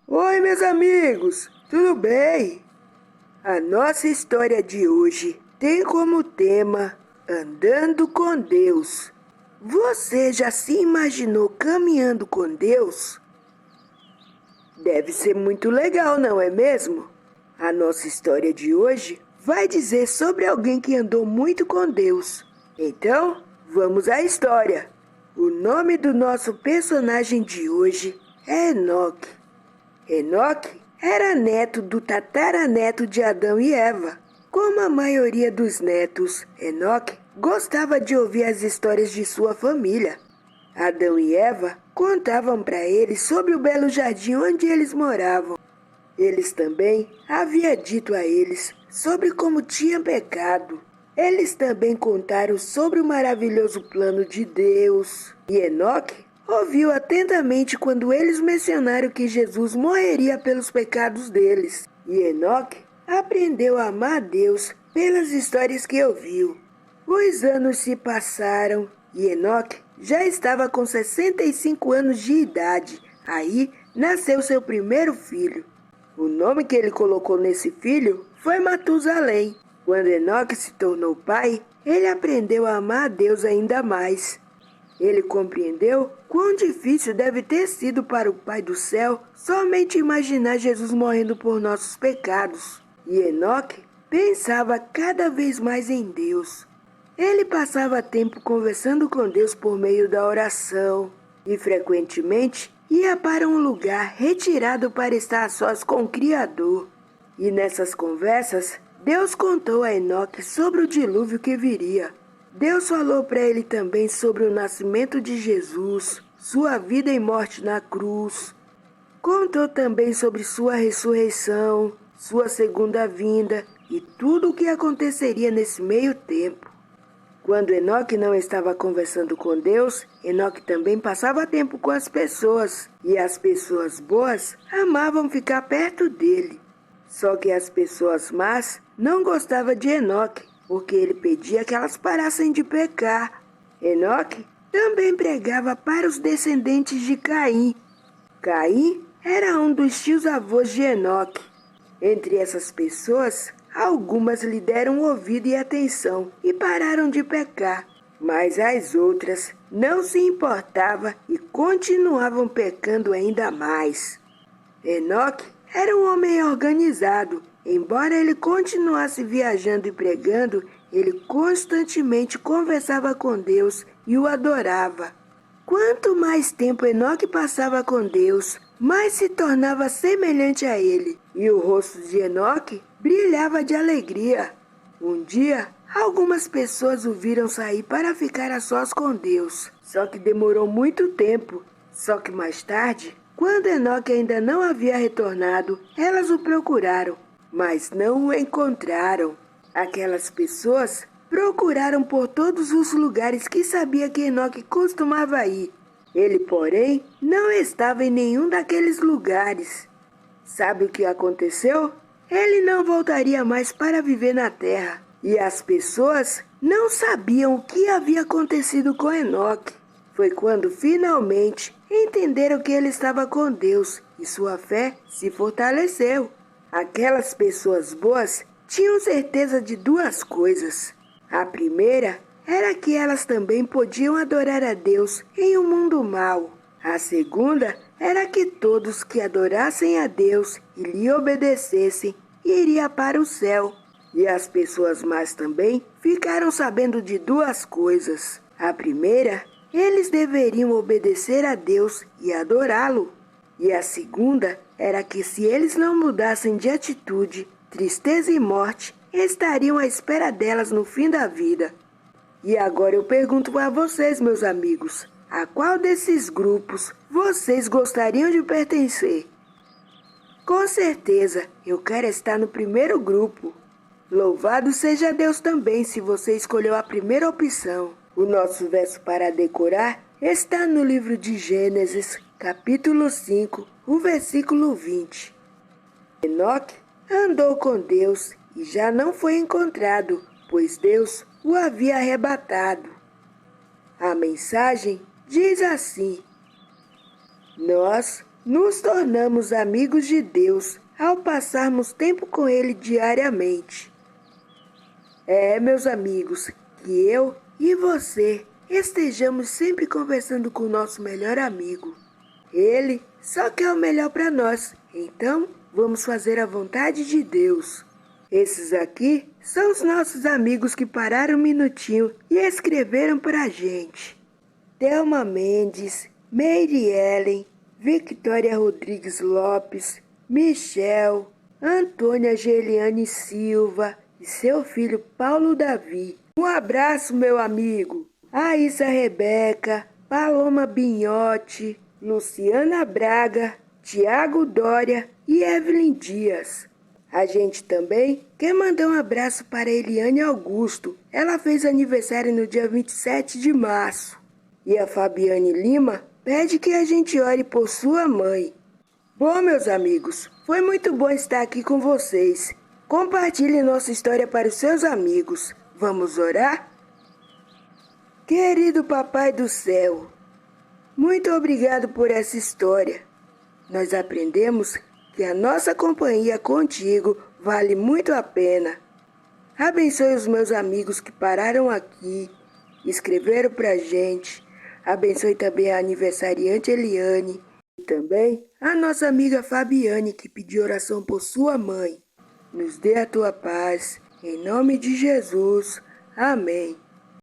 Oi, meus amigos, tudo bem? A nossa história de hoje tem como tema Andando com Deus. Você já se imaginou caminhando com Deus? Deve ser muito legal, não é mesmo? A nossa história de hoje vai dizer sobre alguém que andou muito com Deus. Então, vamos à história. O nome do nosso personagem de hoje é Enoque. Enoque era neto do tataraneto de Adão e Eva. Como a maioria dos netos, Enoque gostava de ouvir as histórias de sua família. Adão e Eva contavam para ele sobre o belo jardim onde eles moravam. Eles também haviam dito a eles sobre como tinham pecado. Eles também contaram sobre o maravilhoso plano de Deus. E Enoque ouviu atentamente quando eles mencionaram que Jesus morreria pelos pecados deles. E Enoque aprendeu a amar a Deus pelas histórias que ouviu. Os anos se passaram e Enoque já estava com 65 anos de idade. Aí nasceu seu primeiro filho. O nome que ele colocou nesse filho foi Matusalém. Quando Enoque se tornou pai, ele aprendeu a amar a Deus ainda mais. Ele compreendeu quão difícil deve ter sido para o Pai do céu somente imaginar Jesus morrendo por nossos pecados. E Enoque pensava cada vez mais em Deus. Ele passava tempo conversando com Deus por meio da oração e frequentemente ia para um lugar retirado para estar a sós com o Criador. E nessas conversas, Deus contou a Enoque sobre o dilúvio que viria. Deus falou para ele também sobre o nascimento de Jesus, sua vida e morte na cruz. Contou também sobre sua ressurreição, sua segunda vinda e tudo o que aconteceria nesse meio tempo. Quando Enoque não estava conversando com Deus, Enoque também passava tempo com as pessoas, e as pessoas boas amavam ficar perto dele. Só que as pessoas más não gostavam de Enoque, porque ele pedia que elas parassem de pecar. Enoque também pregava para os descendentes de Caim. Caim era um dos tios-avós de Enoque. Entre essas pessoas, algumas lhe deram ouvido e atenção e pararam de pecar, mas as outras não se importavam e continuavam pecando ainda mais. Enoque era um homem organizado. Embora ele continuasse viajando e pregando, ele constantemente conversava com Deus e o adorava. Quanto mais tempo Enoque passava com Deus, mais se tornava semelhante a ele, e o rosto de Enoque brilhava de alegria. Um dia, algumas pessoas o viram sair para ficar a sós com Deus, só que demorou muito tempo. Só que mais tarde, quando Enoque ainda não havia retornado, elas o procuraram, mas não o encontraram. Aquelas pessoas procuraram por todos os lugares que sabia que Enoque costumava ir. Ele, porém, não estava em nenhum daqueles lugares. Sabe o que aconteceu? Ele não voltaria mais para viver na terra. E as pessoas não sabiam o que havia acontecido com Enoque. Foi quando finalmente entenderam que ele estava com Deus e sua fé se fortaleceu. Aquelas pessoas boas tinham certeza de duas coisas. A primeira era que elas também podiam adorar a Deus em um mundo mau. A segunda era que todos que adorassem a Deus e lhe obedecessem iriam para o céu. E as pessoas más também ficaram sabendo de duas coisas. A primeira, eles deveriam obedecer a Deus e adorá-lo. E a segunda era que se eles não mudassem de atitude, tristeza e morte estariam à espera delas no fim da vida. E agora eu pergunto a vocês, meus amigos, a qual desses grupos vocês gostariam de pertencer? Com certeza, eu quero estar no primeiro grupo. Louvado seja Deus também se você escolheu a primeira opção. O nosso verso para decorar está no livro de Gênesis, capítulo 5, o versículo 20. Enoque andou com Deus e já não foi encontrado, pois Deus o havia arrebatado. A mensagem diz assim: nós nos tornamos amigos de Deus ao passarmos tempo com Ele diariamente. Meus amigos, que eu e você estejamos sempre conversando com o nosso melhor amigo. Ele só quer o melhor para nós, então vamos fazer a vontade de Deus. Esses aqui são os nossos amigos que pararam um minutinho e escreveram para a gente. Thelma Mendes, Meire Ellen, Victoria Rodrigues Lopes, Michel, Antônia Geliane Silva e seu filho Paulo Davi. Um abraço, meu amigo. Aissa Rebeca, Paloma Binhotti, Luciana Braga, Tiago Dória e Evelyn Dias. A gente também quer mandar um abraço para Eliane Augusto. Ela fez aniversário no dia 27 de março. E a Fabiane Lima pede que a gente ore por sua mãe. Bom, meus amigos, foi muito bom estar aqui com vocês. Compartilhe nossa história para os seus amigos. Vamos orar? Querido Papai do Céu, muito obrigado por essa história. Nós aprendemos que a nossa companhia contigo vale muito a pena. Abençoe os meus amigos que pararam aqui, escreveram pra gente. Abençoe também a aniversariante Eliane e também a nossa amiga Fabiane que pediu oração por sua mãe. Nos dê a tua paz, em nome de Jesus. Amém.